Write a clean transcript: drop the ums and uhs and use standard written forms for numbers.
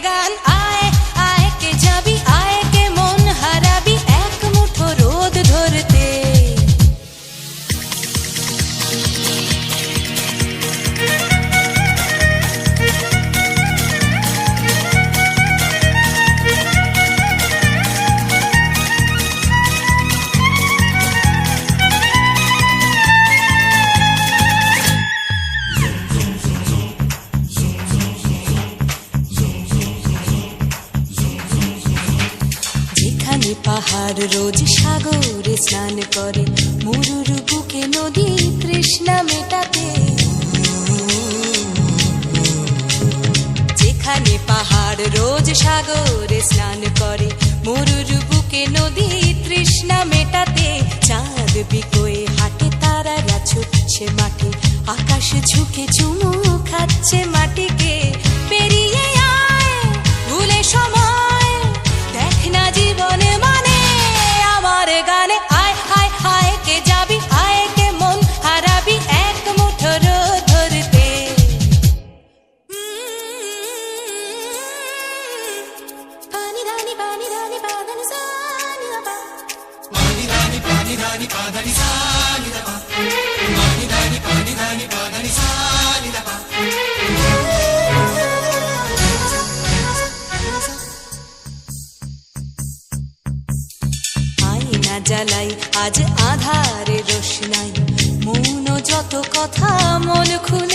গান আয় আয় কে যাবি আয় কে মন হারাবি এক মুঠো রোদ ধরতে পাহাড় রোজ সাগরে স্নান করে মরুর বুকে নদী তৃষ্ণা মেটাতে যেখানে পাহাড় রোজ সাগরে স্নান করে মরুর বুকে নদী তৃষ্ণা মেটাতে চাঁদ বিকোয়ে হাটে তারারা ছুটছে মাঠে আকাশ ঝুঁকে চুমু খাচ্ছে মাটিকে পেরিয়ে আয় ভুলে সময় দেখ না জীবনে মানে আমার গানে আয় আয় আয় কে যাবি আয় কে মন হারাবি এক মুঠো রোদ ধরতে পানি ধানি পাদানি সানি বাবা পানি ধানি পাদানি সানি বাবা পানি ধানি পাদানি সানি বাবা জ্বালাই আজ আধারে রোশনাই মৌন যত কথা মন খুলে